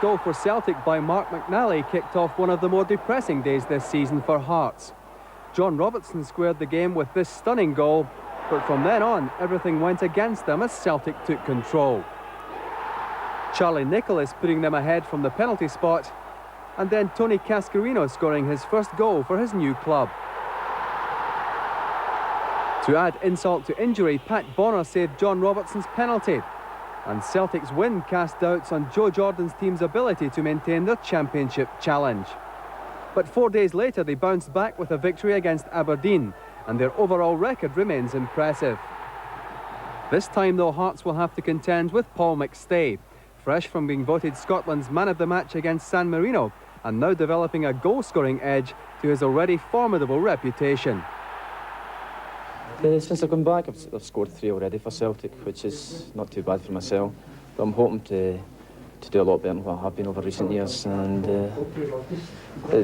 goal for Celtic by Mark McNally kicked off one of the more depressing days this season for Hearts. John Robertson squared the game with this stunning goal, but from then on, everything went against them as Celtic took control. Charlie Nicholas putting them ahead from the penalty spot, and then Tony Cascarino scoring his first goal for his new club. To add insult to injury, Pat Bonner saved John Robertson's penalty, and Celtic's win cast doubts on Joe Jordan's team's ability to maintain their championship challenge. But 4 days later, they bounced back with a victory against Aberdeen, and their overall record remains impressive. This time, though, Hearts will have to contend with Paul McStay, fresh from being voted Scotland's man of the match against San Marino, and now developing a goal-scoring edge to his already formidable reputation. Since I've come back, I've scored 3 already for Celtic, which is not too bad for myself. But I'm hoping to do a lot better than what I have been over recent years, and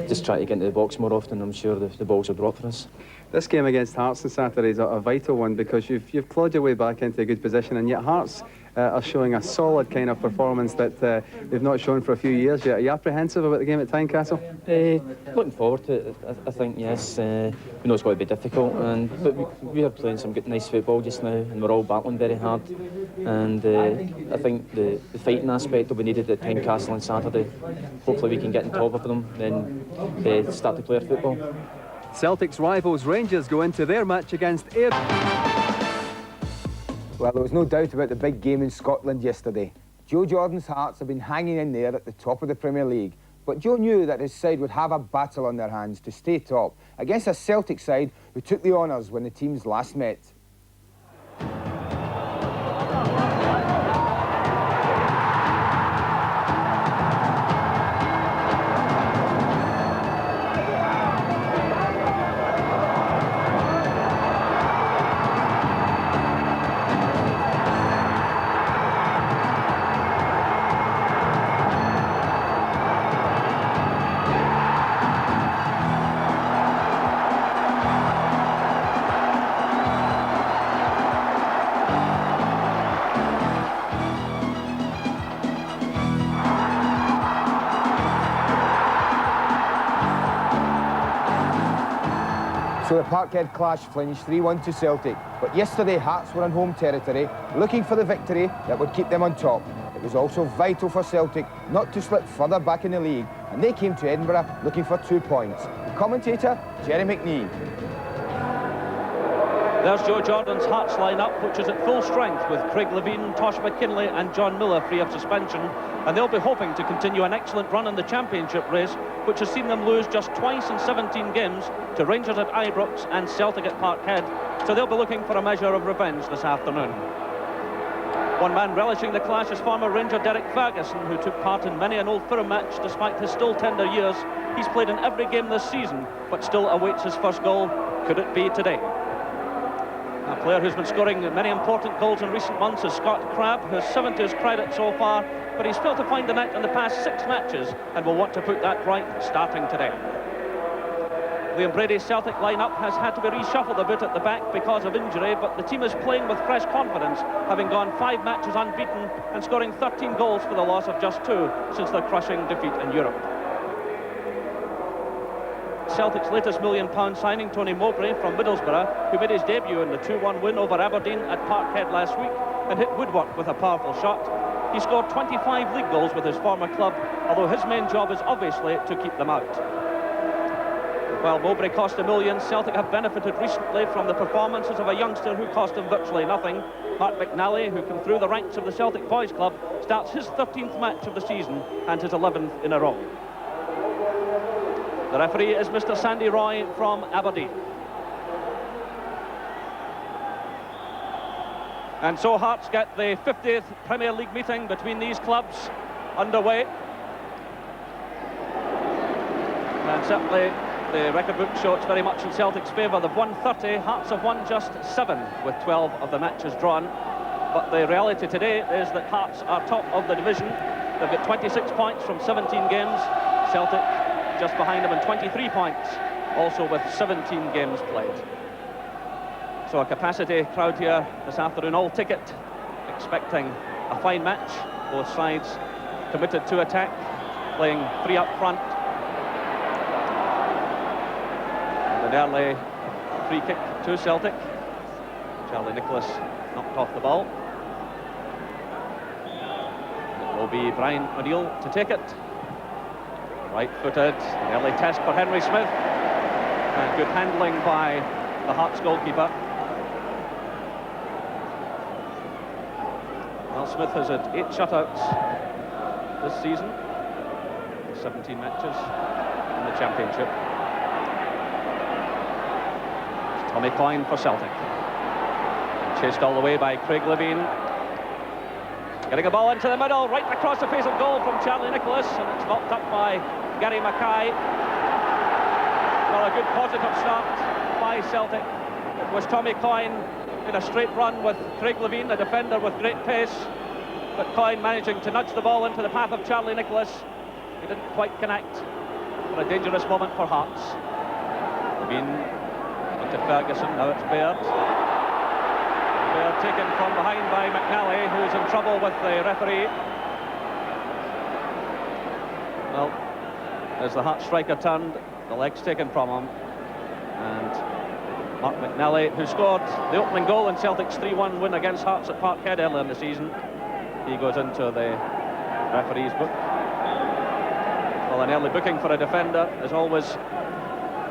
just try to get into the box more often. I'm sure the balls will drop for us. This game against Hearts on Saturday is a vital one, because you've clawed your way back into a good position, and yet Hearts are showing a solid kind of performance that they've not shown for a few years yet. Are you apprehensive about the game at Tynecastle? Looking forward to it, I think, yes. We know it's going to be difficult, but we are playing some good, nice football just now, and we're all battling very hard. And I think the fighting aspect will be needed at Tynecastle on Saturday. Hopefully we can get on top of them, then start to play our football. Celtic's rivals Rangers go into their match against Ayr. Well, there was no doubt about the big game in Scotland yesterday. Joe Jordan's Hearts have been hanging in there at the top of the Premier League, but Joe knew that his side would have a battle on their hands to stay top against a Celtic side who took the honours when the teams last met. So the Parkhead clash clinched 3-1 to Celtic, but yesterday Hearts were on home territory, looking for the victory that would keep them on top. It was also vital for Celtic not to slip further back in the league, and they came to Edinburgh looking for 2 points. The commentator, Jerry McNee. There's Joe Jordan's Hearts line-up, which is at full strength, with Craig Levine, Tosh McKinlay and John Miller free of suspension, and they'll be hoping to continue an excellent run in the championship race, which has seen them lose just twice in 17 games to Rangers at Ibrox and Celtic at Parkhead, so they'll be looking for a measure of revenge this afternoon. One man relishing the clash is former Ranger Derek Ferguson, who took part in many an Old Firm match despite his still tender years. He's played in every game this season, but still awaits his first goal. Could it be today? A player who's been scoring many important goals in recent months is Scott Crabb, who's 7 to his credit so far, but he's failed to find the net in the past 6 matches and will want to put that right starting today. Liam Brady's Celtic lineup has had to be reshuffled a bit at the back because of injury, but the team is playing with fresh confidence, having gone 5 matches unbeaten and scoring 13 goals for the loss of just 2 since their crushing defeat in Europe. Celtic's latest £1 million signing, Tony Mowbray from Middlesbrough, who made his debut in the 2-1 win over Aberdeen at Parkhead last week and hit woodwork with a powerful shot. He scored 25 league goals with his former club, although his main job is obviously to keep them out. While Mowbray cost $1 million, Celtic have benefited recently from the performances of a youngster who cost him virtually nothing. Mark McNally, who came through the ranks of the Celtic Boys Club, starts his 13th match of the season and his 11th in a row. The referee is Mr. Sandy Roy from Aberdeen. And so Hearts get the 50th Premier League meeting between these clubs underway. And certainly the record book shows it's very much in Celtic's favour. They've won 30, Hearts have won just 7, with 12 of the matches drawn. But the reality today is that Hearts are top of the division. They've got 26 points from 17 games. Celtic just behind them in 23 points, also with 17 games played. So a capacity crowd here this afternoon, all ticket, expecting a fine match. Both sides committed to attack. playing free up front. And an early free kick to Celtic. Charlie Nicholas knocked off the ball. It will be Brian O'Neill to take it. Right-footed, an early test for Henry Smith. And good handling by the Hearts goalkeeper. Well, Smith has had 8 shutouts this season. 17 matches in the Championship. It's Tommy Coyne for Celtic. Chased all the way by Craig Levein. Getting a ball into the middle, right across the face of goal from Charlie Nicholas, and it's knocked up by Gary Mackay. Well, a good positive start by Celtic. It was Tommy Coyne in a straight run with Craig Levein, a defender with great pace, but Coyne managing to nudge the ball into the path of Charlie Nicholas. He didn't quite connect, but a dangerous moment for Hearts. Levein into Ferguson, now it's Baird. Baird taken from behind by McNally, who's in trouble with the referee. Well, as the Hearts striker turned, the leg's taken from him, and Mark McNally, who scored the opening goal in Celtic's 3-1 win against Hearts at Parkhead earlier in the season, he goes into the referee's book. Well, an early booking for a defender is always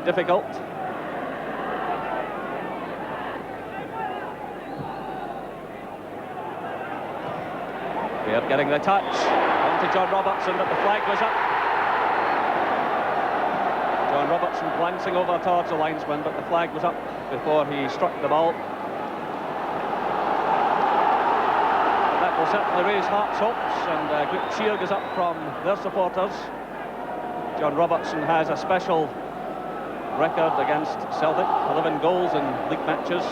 difficult. Baird getting the touch, on to John Robertson, but the flag goes up. John Robertson glancing over towards the linesman, but the flag was up before he struck the ball. That will certainly raise Hearts' hopes, and a great cheer goes up from their supporters. John Robertson has a special record against Celtic, 11 goals in league matches.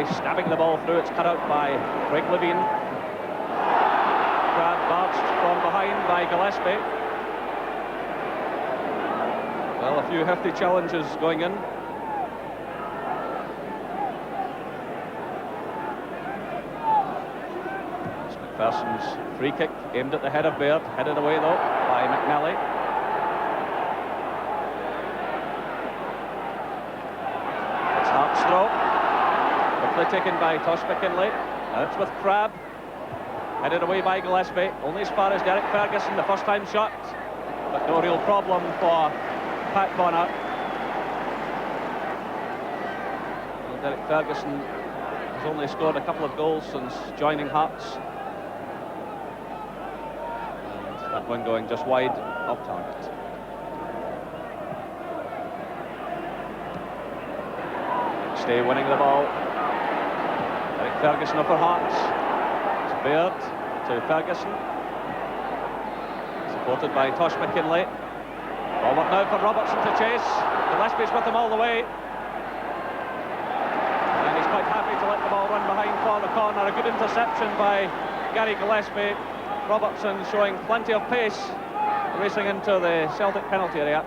Stabbing the ball through, it's cut out by Craig Levein. Crab barged from behind by Gillespie. Well, a few hefty challenges going in. It's McPherson's free kick aimed at the head of Baird, headed away though by McNally. It's Hart's throw. Taken by Tosh McKinlay. Now it's with Crab. Headed away by Gillespie. Only as far as Derek Ferguson, the first time shot. But no real problem for Pat Bonner. Well, Derek Ferguson has only scored a couple of goals since joining Hearts. And that one going just wide of target. Stay winning the ball. Ferguson up for Hearts. It's Baird to Ferguson. Supported by Tosh McKinlay. Forward now for Robertson to chase. Gillespie's with him all the way. And he's quite happy to let the ball run behind for the corner. A good interception by Gary Gillespie. Robertson showing plenty of pace, racing into the Celtic penalty area.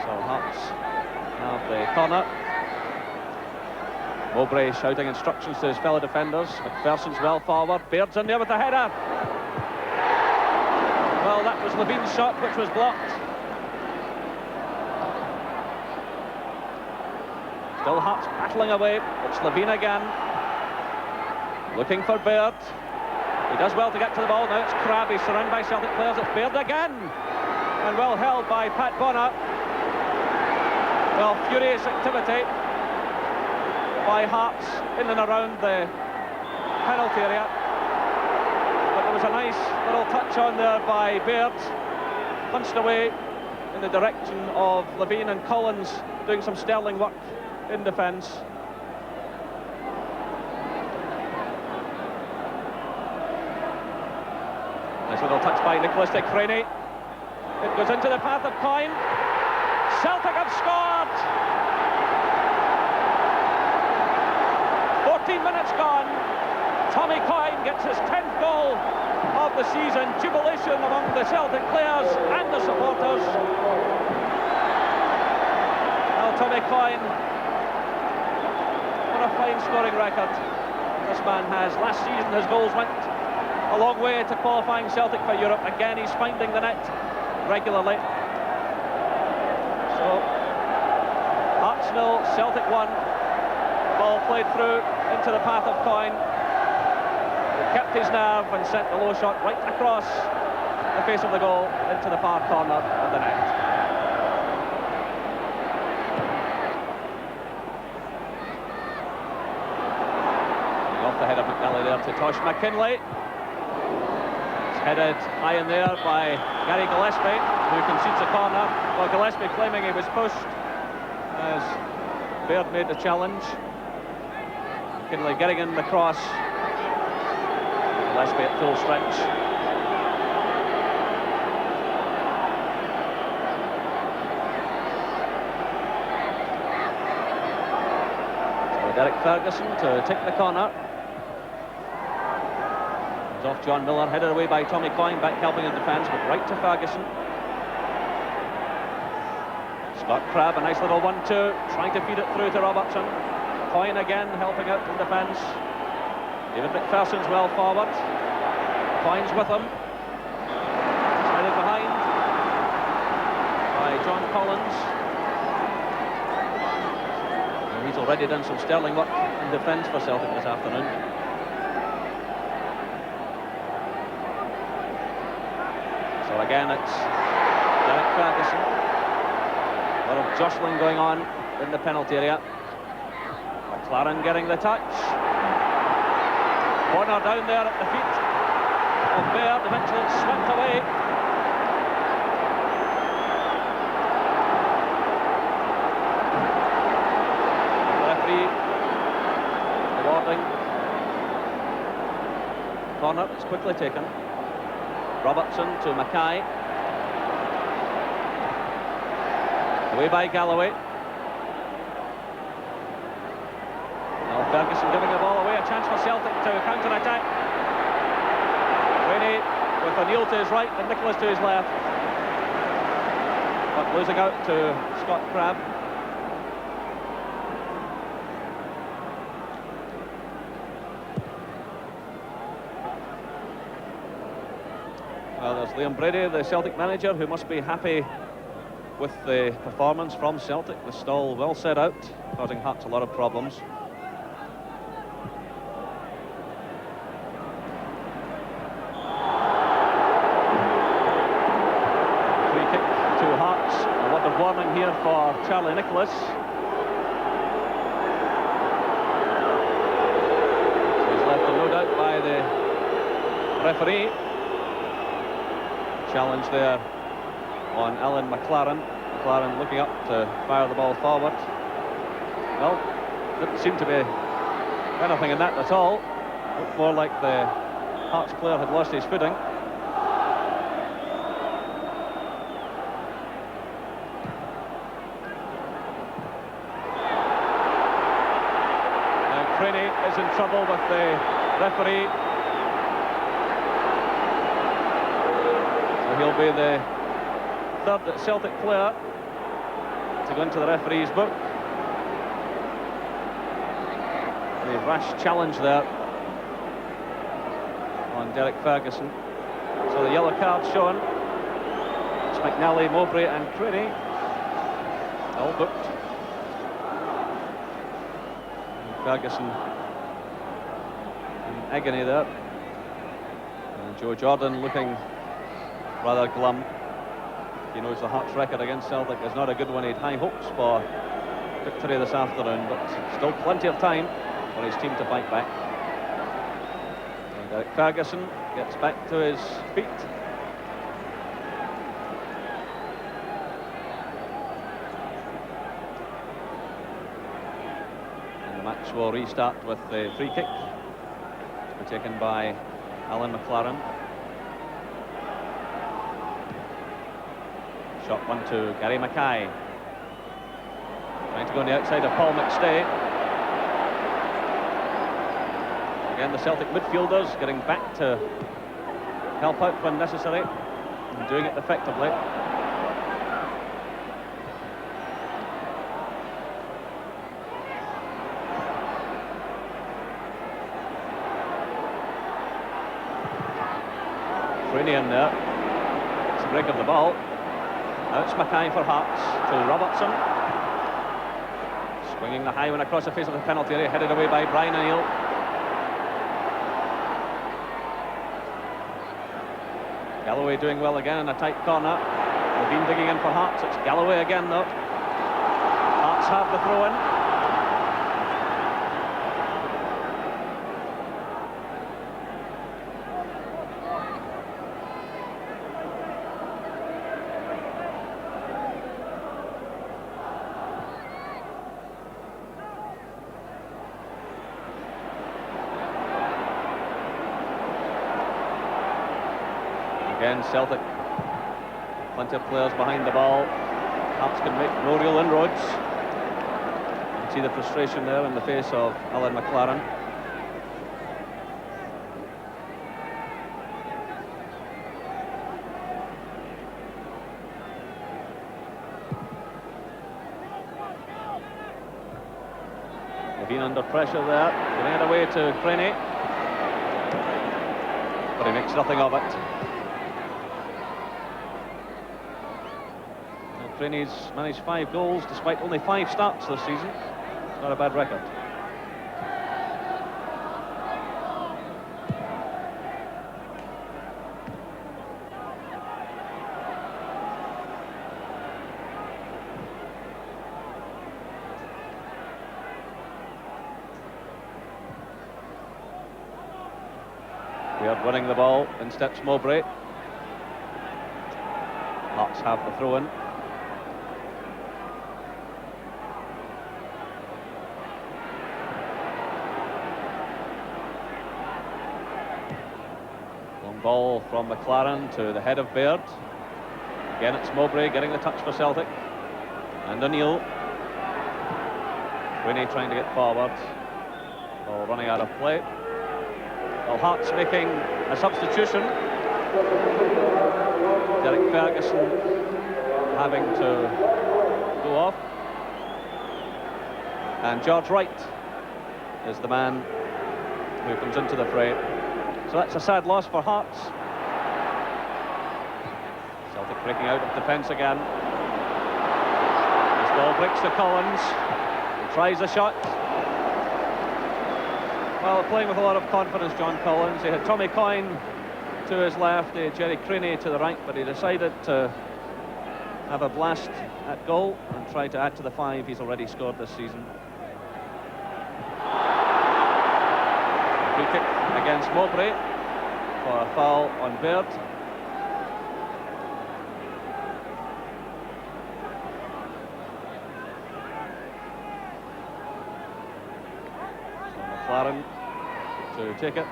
So Hearts have the corner. Mowbray shouting instructions to his fellow defenders. McPherson's well forward. Baird's in there with the header. Well, that was Levein's shot, which was blocked. Still Hearts battling away. It's Levein again. Looking for Baird. He does well to get to the ball. Now it's Crab. He's surrounded by Celtic players. It's Baird again. And well held by Pat Bonner. Well, furious activity by Hearts in and around the penalty area. But there was a nice little touch on there by Baird. Punched away in the direction of Levein, and Collins doing some sterling work in defence. Nice little touch by Nicholas de Crane. It goes into the path of Coyne. Celtic have scored! 14 minutes gone. Tommy Coyne gets his 10th goal of the season. Jubilation among the Celtic players and the supporters. Well, Tommy Coyne, what a fine scoring record this man has. Last season his goals went a long way to qualifying Celtic for Europe. Again, he's finding the net regularly. So, Hearts 0, Celtic 1. Ball played through into the path of Coyne. He kept his nerve and sent the low shot right across the face of the goal into the far corner of the net. Off the head of McNally there to Tosh McKinlay. It's headed high in there by Gary Gillespie, who concedes a corner. Well, Gillespie claiming he was pushed as Baird made the challenge. McKinlay getting in the cross. Gillespie at full stretch. So Derek Ferguson to take the corner. It's off John Miller, headed away by Tommy Coyne, back helping in defence, but right to Ferguson. Scott Crabb, a nice little 1-2, trying to feed it through to Robertson. Coyne again helping out in defence. David McPherson's well forward. Coyne's with him. Headed behind by John Collins. And he's already done some sterling work in defence for Celtic this afternoon. So again it's Derek Ferguson. A lot of jostling going on in the penalty area. McLaren getting the touch. Corner down there at the feet of Baird, eventually it's swept away. The referee awarding. Corner is quickly taken. Robertson to Mackay. Away by Galloway. Now Ferguson giving the ball away, a chance for Celtic to counter-attack. Rainey with O'Neill to his right and Nicholas to his left. But losing out to Scott Crabb. Well, there's Liam Brady, the Celtic manager, who must be happy with the performance from Celtic. The stall well set out, causing Hearts a lot of problems. Free kick to Hearts. A word of warning here for Charlie Nicholas. So he's left in no doubt by the referee. Challenge there on Alan McLaren. McLaren looking up to fire the ball forward. Well, didn't seem to be anything in that at all. Looked more like the Hearts player had lost his footing. Now Craney is in trouble with the referee. He'll be the third Celtic player to go into the referee's book. The rash challenge there on Derek Ferguson. So the yellow card shown. It's McNally, Mowbray and Craney all booked. And Ferguson in agony there. And Joe Jordan looking rather glum. He knows the Hearts record against Celtic is not a good one. He had high hopes for victory this afternoon, but still plenty of time for his team to fight back. And Derek Ferguson gets back to his feet. And the match will restart with the free kick to be taken by Alan McLaren. Shot one to Gary Mackay. Trying to go on the outside of Paul McStay. Again, the Celtic midfielders getting back to help out when necessary and doing it effectively. Freeney in there. It's a break of the ball. Now it's Mackay for Hearts to Robertson. Swinging the high one across the face of the penalty area, headed away by Brian O'Neill. Galloway doing well again in a tight corner. Levine digging in for Hearts. It's Galloway again though. Hearts have the throw-in. Again, Celtic, plenty of players behind the ball. Hearts can make no real inroads. You can see the frustration there in the face of Alan McLaren. Levine under pressure there, giving it away to Freeney. But he makes nothing of it. Freeney's managed 5 goals despite only 5 starts this season. Not a bad record. Beard winning the ball, in steps Mowbray. Hearts have the throw-in. Ball from McLaren to the head of Baird. Again, it's Mowbray getting the touch for Celtic. And O'Neill. Winnie trying to get forward. Ball running out of play. Well, Hearts making a substitution. Derek Ferguson having to go off. And George Wright is the man who comes into the fray. So that's a sad loss for Hearts. Celtic breaking out of defence again. This ball breaks to Collins. He tries a shot. Well, playing with a lot of confidence, John Collins. He had Tommy Coyne to his left, he had Jerry Craney to the right, but he decided to have a blast at goal and try to add to the 5 he's already scored this season. Free kick against Mowbray for a foul on Baird. So McLaren to take it.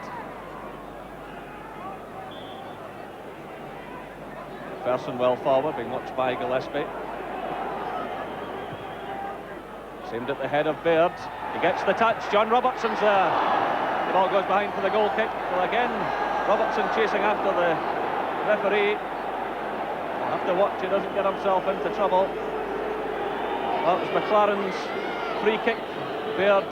Person well forward, being watched by Gillespie. Aimed at the head of Baird. He gets the touch. John Robertson's there. The ball goes behind for the goal kick. Well, again, Robertson chasing after the referee. We'll have to watch he doesn't get himself into trouble. Well, it was McLaren's free kick. Baird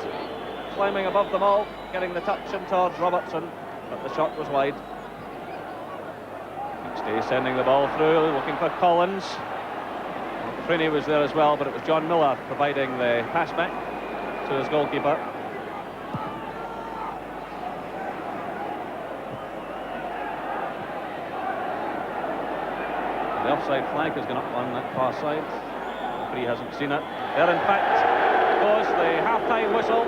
climbing above them all, getting the touch in towards Robertson, but the shot was wide. Stay sending the ball through, looking for Collins. Freeney was there as well, but it was John Miller providing the pass back to his goalkeeper. The offside flag has gone up on that far side. The referee hasn't seen it. There, in fact, goes the half-time whistle.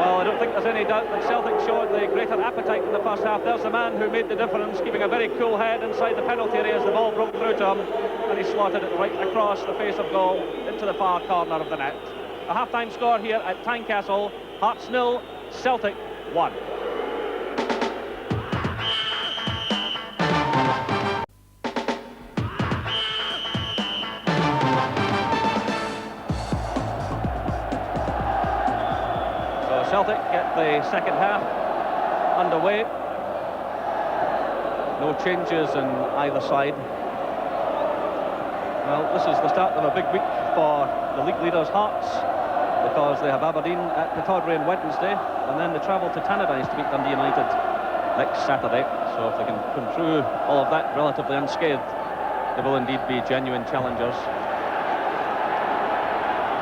Well, I don't think there's any doubt that Celtic showed the greater appetite in the first half. There's the man who made the difference, keeping a very cool head inside the penalty area as the ball broke through to him, and he slotted it right across the face of goal into the far corner of the net. A half-time score here at Tynecastle. Hearts 0, Celtic 1. Celtic get the second half underway. No changes in either side. Well, this is the start of a big week for the league leaders' Hearts, because they have Aberdeen at Pittodrie on Wednesday, and then they travel to Tannadice to beat Dundee United next Saturday. So if they can come through all of that relatively unscathed, they will indeed be genuine challengers.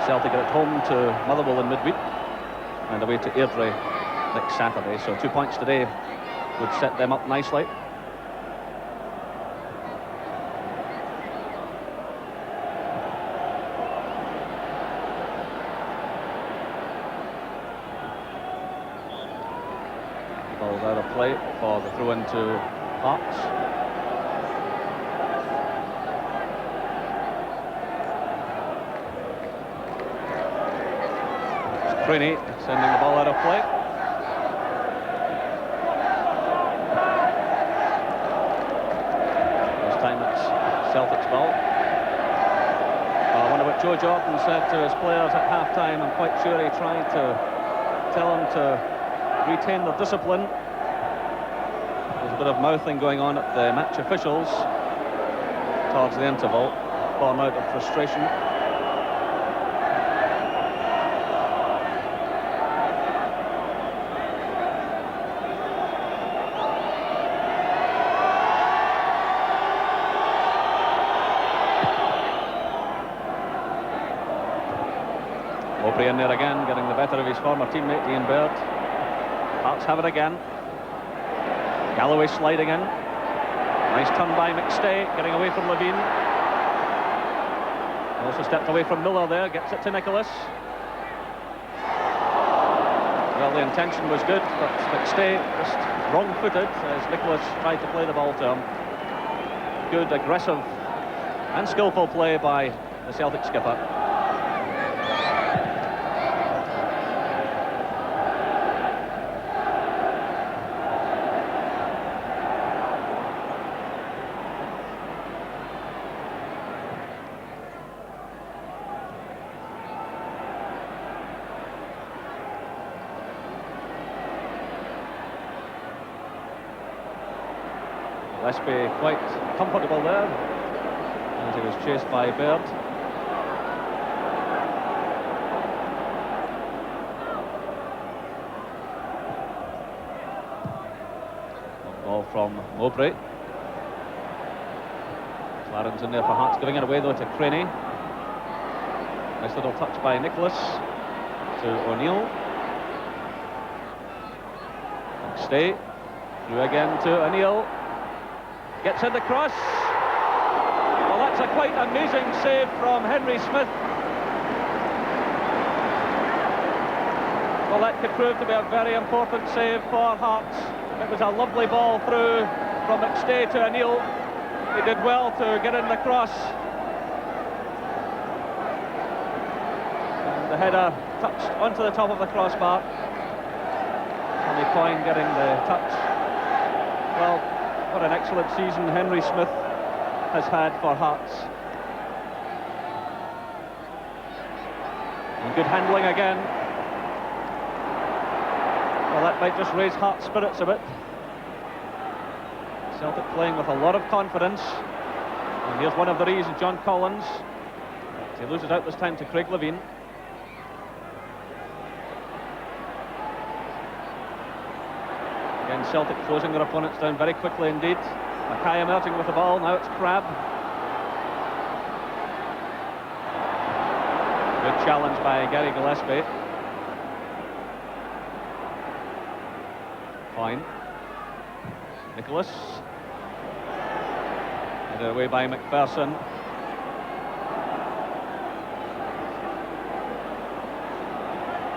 Celtic are at home to Motherwell in midweek and away to Airdrie next Saturday. So 2 points today would set them up nicely. Ball's out of play for the throw into Hearts. Craney sending the ball out of play. This time it's Celtic's ball. I wonder what Joe Jordan said to his players at half-time. I'm quite sure he tried to tell them to retain their discipline. There's a bit of mouthing going on at the match officials towards the interval, born out of frustration. Mowbray in there again, getting the better of his former teammate Ian Baird. Hearts have it again. Galloway sliding in. Nice turn by McStay, getting away from Levine. Also stepped away from Miller there, gets it to Nicholas. Well, the intention was good, but McStay just wrong-footed as Nicholas tried to play the ball to him. Good, aggressive and skillful play by the Celtic skipper. Gillespie quite comfortable there as he was chased by Baird. Ball from Mowbray. Claren's in there for Hearts, giving it away though to Craney. Nice little touch by Nicholas to O'Neill. Stay through again to O'Neill. Gets in the cross. Well, that's a quite amazing save from Henry Smith. Well, that could prove to be a very important save for Hearts. It was a lovely ball through from McStay to O'Neill. He did well to get in the cross. And the header touched onto the top of the crossbar. Tommy Coyne getting the touch. Well, what an excellent season Henry Smith has had for Hearts. And good handling again. Well, that might just raise Hearts' spirits a bit. Celtic playing with a lot of confidence. And here's one of the reasons, John Collins. He loses out this time to Craig Levine. Again, Celtic closing their opponents down very quickly indeed. Mackay emerging with the ball, now it's Crabb. Good challenge by Gary Gillespie. Fine. Nicholas. Headed away by McPherson.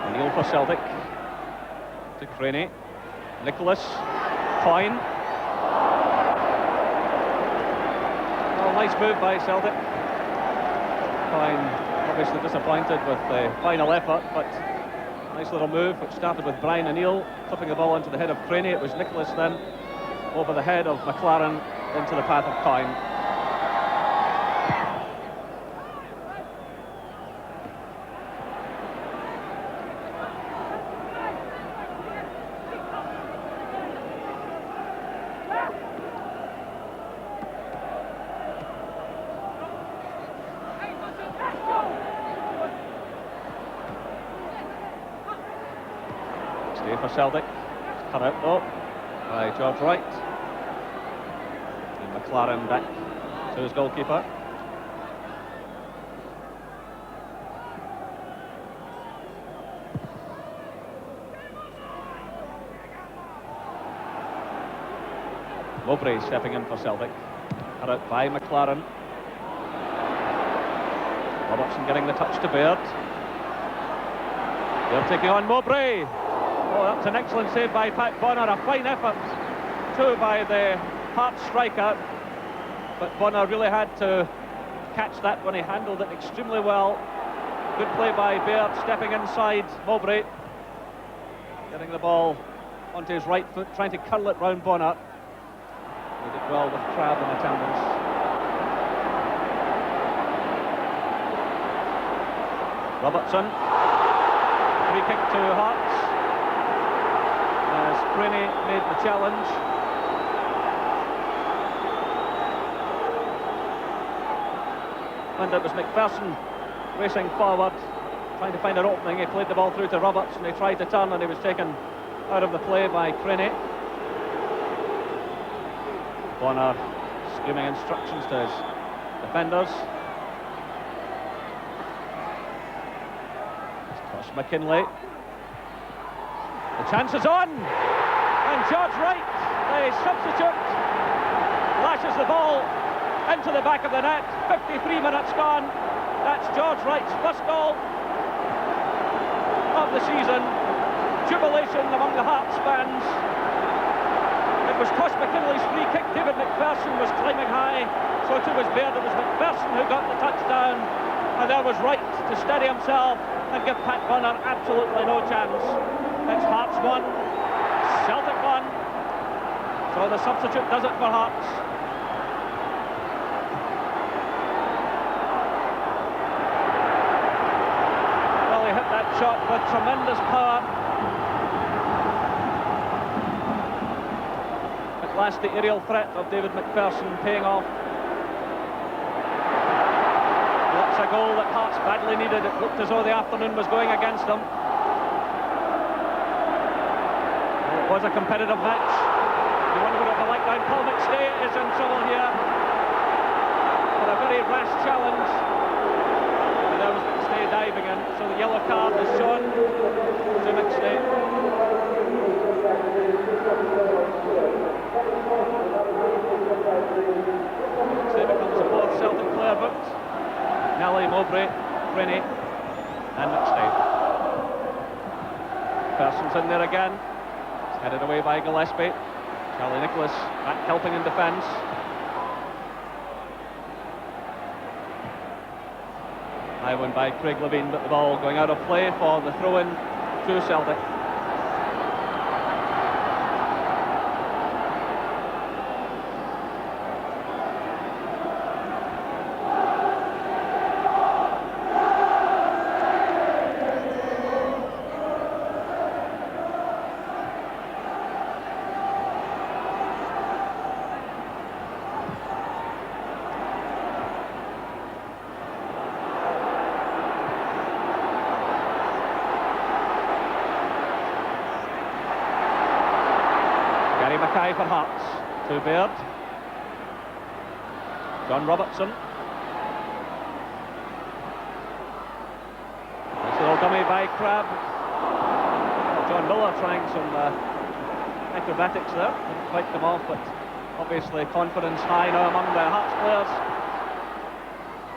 O'Neill for Celtic. To Craney. Nicholas. Coyne. Well, nice move by Celtic. Coyne obviously disappointed with the final effort, but nice little move which started with Brian O'Neill clipping the ball into the head of Craney. It was Nicholas then over the head of McLaren into the path of Coyne. Stay for Celtic. It's cut out though by George Wright. And McLaren back to his goalkeeper. Mowbray stepping in for Celtic. Cut out by McLaren. Robertson getting the touch to Baird. They're taking on Mowbray. Oh, that's an excellent save by Pat Bonner. A fine effort too by the Hearts striker. But Bonner really had to catch that when he handled it extremely well. Good play by Baird, stepping inside Mowbray. Getting the ball onto his right foot, trying to curl it round Bonner. He did well with Crab in attendance. Robertson. Free kick to Hearts. As Craney made the challenge. And it was McPherson racing forward, trying to find an opening. He played the ball through to Robertson. He tried to turn and he was taken out of the play by Craney. Bonner screaming instructions to his defenders. Tosh McKinley. The chance is on! And George Wright, the substitute, lashes the ball into the back of the net. 53 minutes gone. That's George Wright's first goal of the season. Jubilation among the Hearts fans. It was Tosh McKinley's free kick. David McPherson was climbing high, so too was Baird. It was McPherson who got the touchdown, and there was Wright to steady himself and give Pat Bonner absolutely no chance. It's Hearts 1, Celtic 1. So the substitute does it for Hearts. Well, he hit that shot with tremendous power. At last, the aerial threat of David McPherson paying off. That's a goal that Hearts badly needed. It looked as though the afternoon was going against them. Well, it was a competitive match. You wonder what it'll be like down. Paul McStay is in trouble here for a very rash challenge. And there was McStay diving in, so the yellow card is shown to McStay. McStay becomes the fourth Celtic player booked. Nelly, Mowbray, Craney and McStay. Person's in there again. It's headed away by Gillespie. Charlie Nicholas back helping in defence. High one by Craig Levine, but the ball going out of play for the throw-in to Celtic. For Hearts to Baird. John Robertson. Nice little dummy by Crab. John Miller trying some acrobatics there. Didn't quite come off, but obviously confidence high now among the Hearts players.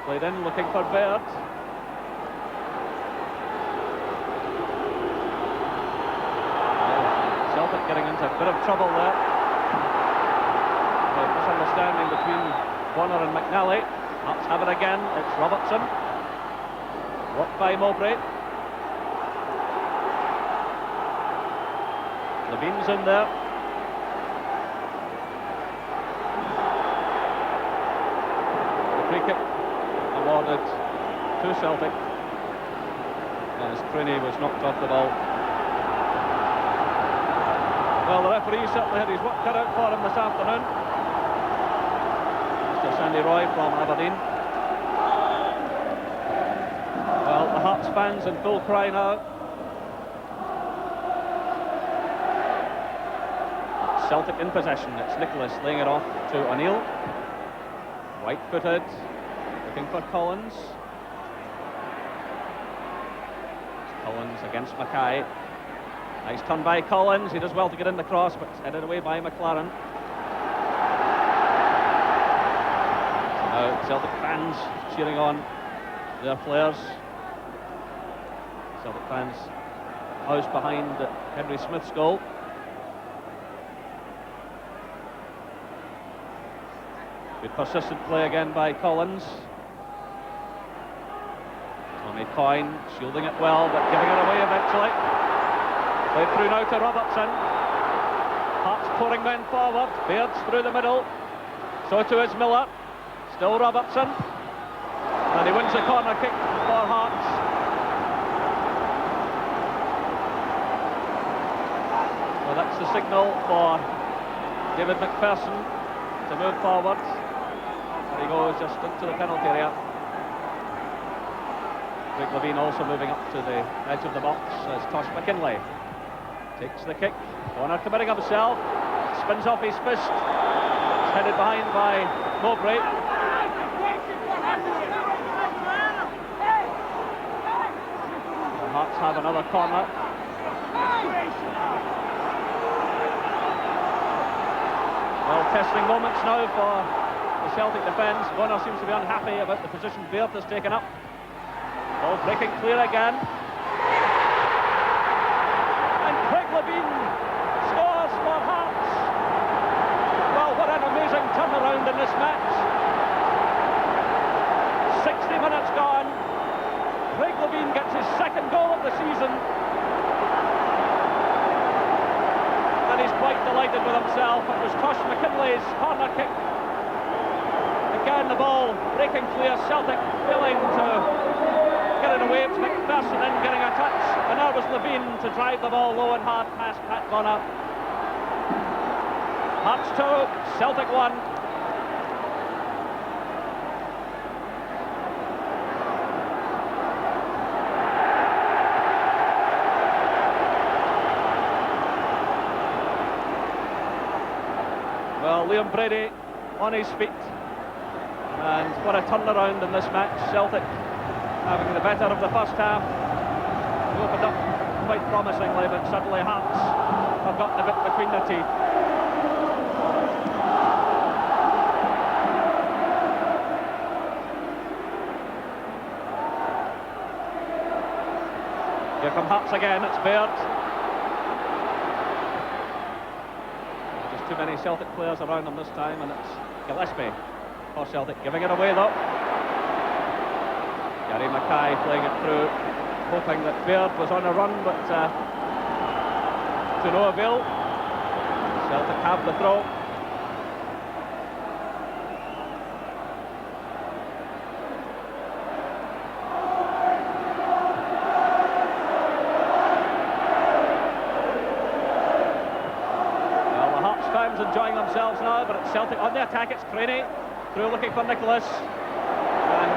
Played in looking for Baird. Celtic getting into a bit of trouble there. Misunderstanding between Bonner and McNally. Hearts have it again. It's Robertson. Blocked by Mowbray. Levine's in there. The free kick awarded to Celtic as Craney was knocked off the ball. Well, the referee certainly had his work cut out for him this afternoon. Mr. Sandy Roy from Aberdeen. Well, the Hearts fans in full cry now. Celtic in possession. It's Nicholas laying it off to O'Neill. Right-footed, looking for Collins. Collins against Mackay. Nice turn by Collins. He does well to get in the cross, but it's headed away by McLaren. Now Celtic fans cheering on their players. Celtic fans housed behind Henry Smith's goal. Good persistent play again by Collins. Tommy Coyne shielding it well, but giving it away eventually. Played through now to Robertson. Hearts pouring men forward. Baird's through the middle. So too is Miller. Still Robertson. And he wins the corner kick for Hearts. So that's the signal for David McPherson to move forward. There he goes just into the penalty area. Craig Levein also moving up to the edge of the box as Tosh McKinlay takes the kick. Corner committing himself. Spins off his fist. It's headed behind by Mowbray. The Hearts have another corner. Well, testing moments now for the Celtic defence. Bonner seems to be unhappy about the position Baird has taken up. Ball breaking clear again. And Craig Levein scores for Hearts. Well, what an amazing turnaround in this match. 60 minutes gone. Craig Levein gets his second goal of the season. And he's quite delighted with himself. It was Tosh McKinlay's corner kick. Again, the ball breaking clear. Celtic failing to get it away. It's McPherson in getting a touch. And there was Levein to drive the ball low and hard past Pat Bonner. Hearts 2, Celtic 1. Well, Liam Brady on his feet. And what a turnaround in this match. Celtic having the better of the first half. They opened up quite promisingly, but suddenly Hearts have gotten a bit between their teeth. Here come Hearts again, it's Baird. Just too many Celtic players around them this time, and it's Gillespie for Celtic, giving it away though. Gary Mackay playing it through, hoping that Baird was on a run, but to no avail. Celtic have the throw. Well, the Hearts fans enjoying themselves now, but it's Celtic on the attack. It's Craney through looking for Nicholas. And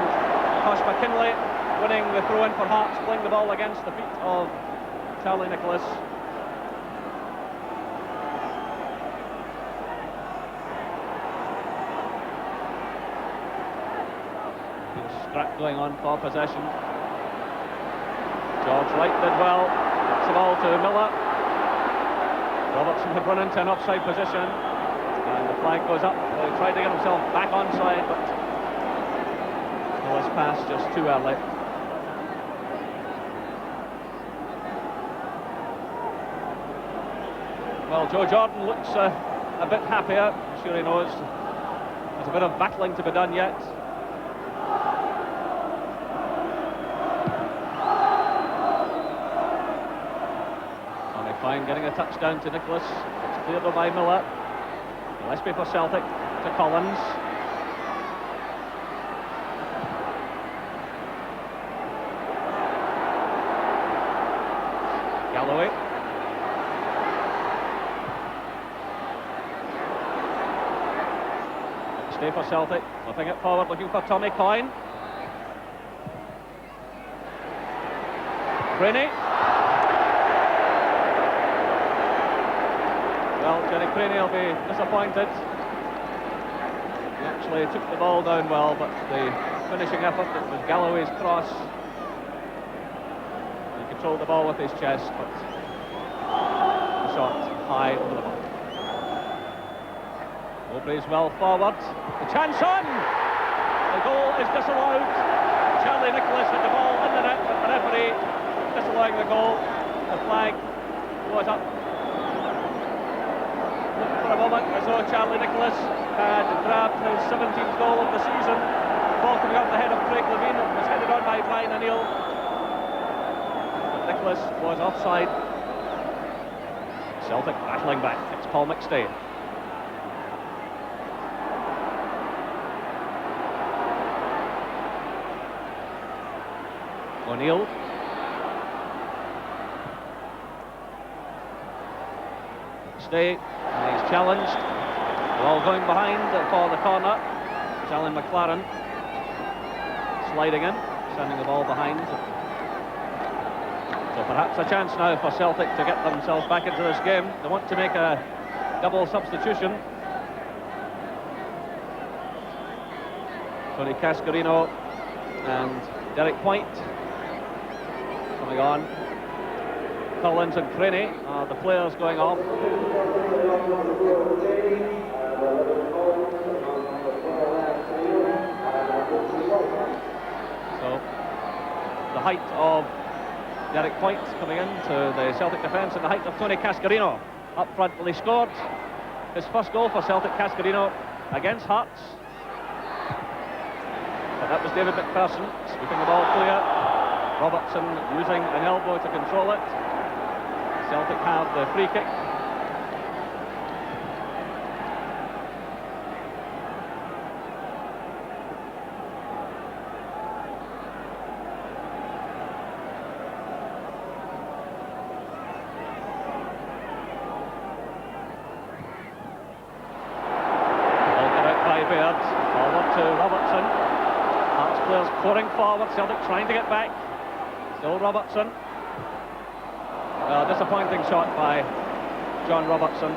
Tosh McKinlay winning the throw-in for Hearts, playing the ball against the feet of Charlie Nicholas. Scrap going on for possession. George Wright did well. It's the ball to Miller. Robertson had run into an offside position, and the flag goes up. He tried to get himself back onside, but Miller's pass just too early. Well, Joe Jordan looks a bit happier. I'm sure he knows there's a bit of battling to be done yet. Tommy Fine getting a touchdown to Nicholas. It's cleared by Miller. Gillespie for Celtic to Collins. Galloway. Stay for Celtic, flipping it forward, looking for Tommy Coyne. Craney. Well, Jerry Craney will be disappointed. He actually took the ball down well, but the finishing effort, it was Galloway's cross. He controlled the ball with his chest, but the shot high over the bar. Mowbray's well forward. The chance on! The goal is disallowed. Charlie Nicholas had the ball in the net, but the referee disallowing the goal. The flag was up. For a moment, as though Charlie Nicholas had grabbed his 17th goal of the season. The ball coming off the head of Craig Levein. It was headed on by Brian O'Neill. But Nicholas was offside. Celtic battling back. It's Paul McStay. O'Neill. McStay, and he's challenged. Ball going behind for the corner. Alan McLaren sliding in, sending the ball behind. So perhaps a chance now for Celtic to get themselves back into this game. They want to make a double substitution. Tony Cascarino and Derek White coming on. Collins and Craney are the players going off. So the height of Derek White coming into the Celtic defence and the height of Tony Cascarino. Up front, well, he scored his first goal for Celtic, Cascarino, against Hearts. But that was David McPherson sweeping the ball clear. Robertson using an elbow to control it. Celtic have the free kick. Forward, Celtic trying to get back. Still Robertson. Disappointing shot by John Robertson.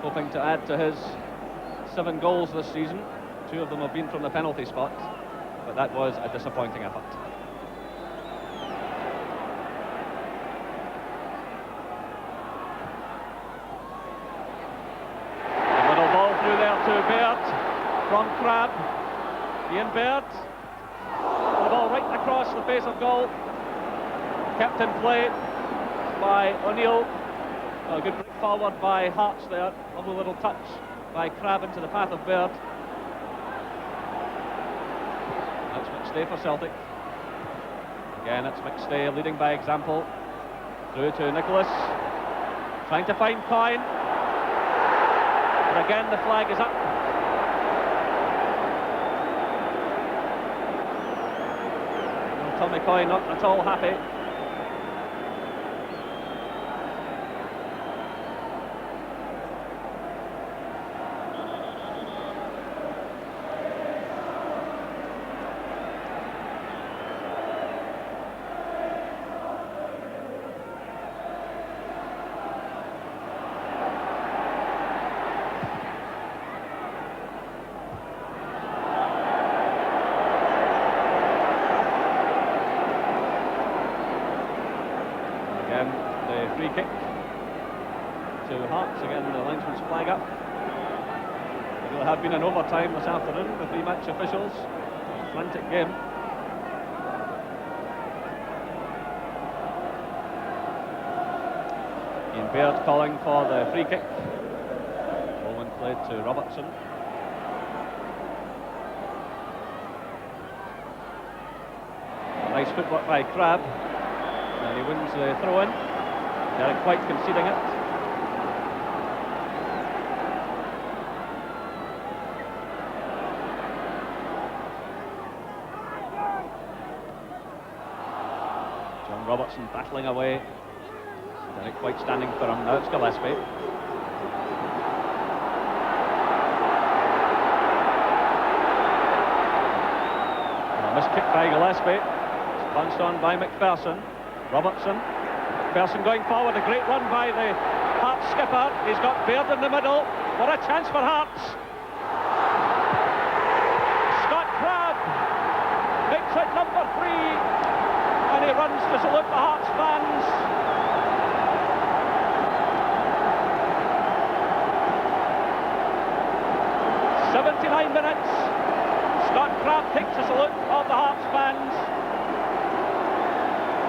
Hoping to add to his 7 goals this season. 2 of them have been from the penalty spot, but that was a disappointing effort. A little ball through there to Baird. From Crabbe, Ian Baird, the ball right across the face of goal, kept in play by O'Neill. A good break forward by Hearts there, lovely little touch by Crabbe into the path of Baird. That's McStay for Celtic. Again, it's McStay leading by example. Through to Nicholas, trying to find Coyne, but again the flag is up. Tommy Coyne not at all happy. Free kick to Hearts. Again, the linesman's flag up. There will have been an overtime this afternoon with the match officials. A frantic game. Ian Baird calling for the free kick. Bowman played to Robertson. Nice footwork by Crabbe. And he wins the throw-in. Derek White conceding it. John Robertson battling away. Derek White standing firm. Now it's Gillespie. And a missed kick by Gillespie. It's punched on by McPherson. Robertson. McPherson going forward, a great run by the Hearts skipper. He's got Baird in the middle. What a chance for Hearts. Scott Crabb makes it number 3, and he runs to salute the Hearts fans. "79 minutes. Scott Crabb takes a salute of the Hearts fans.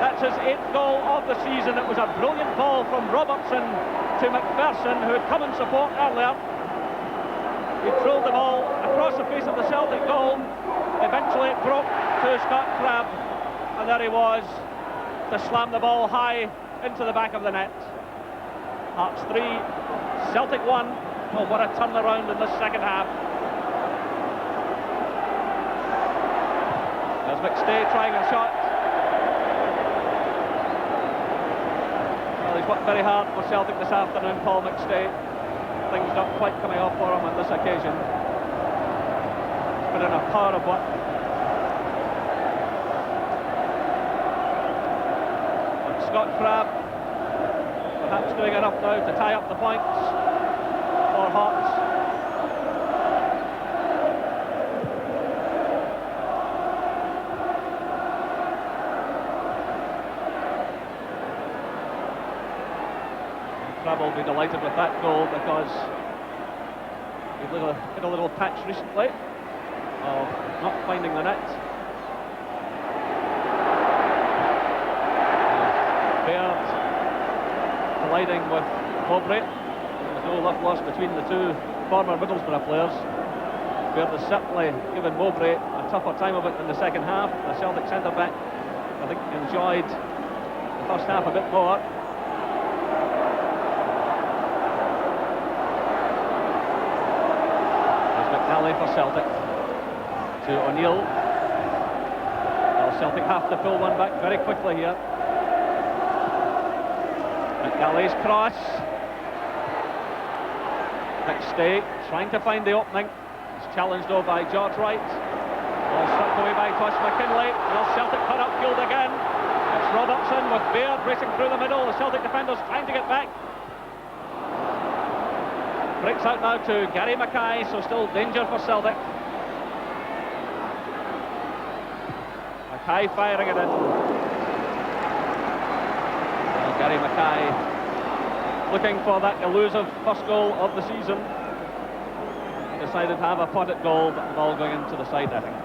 That's his 8th goal of the season. It was a brilliant ball from Robertson to McPherson, who had come in support earlier. He drilled the ball across the face of the Celtic goal. Eventually it broke to Scott Crabb, and there he was to slam the ball high into the back of the net. Hearts 3, Celtic 1. Oh, what a turnaround in the second half. There's McStay trying a shot. Well, he's worked very hard for Celtic this afternoon, Paul McStay. Things not quite coming off for him on this occasion. He's put in a power of work. And Scott Crabb perhaps doing enough now to tie up the points for Hearts. Crabb will be delighted with that goal, because he hit a little patch recently of not finding the net. Baird colliding with Mowbray. There's no love lost between the two former Middlesbrough players. Baird has certainly given Mowbray a tougher time of it in the second half. The Celtic centre-back, I think, enjoyed the first half a bit more. McNally for Celtic to O'Neill. Well, Celtic have to pull one back very quickly here. McNally's cross. McStay trying to find the opening. It's challenged though by George Wright. Ball swept away by Tosh McKinlay. Will Celtic cut upfield again? It's Robertson with Baird racing through the middle. The Celtic defenders trying to get back. Breaks out now to Gary Mackay, so still danger for Celtic. Mackay firing it in. Well, Gary Mackay looking for that elusive first goal of the season. He decided to have a pot at goal, but the ball going into the side, I think.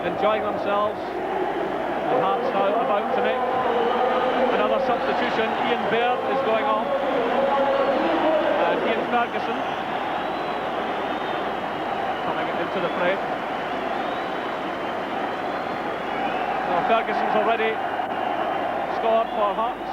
Enjoying themselves, and Hearts now about to make another substitution. Ian Baird is going on, and Ian Ferguson coming into the frame. Well, Ferguson's already scored for Hearts.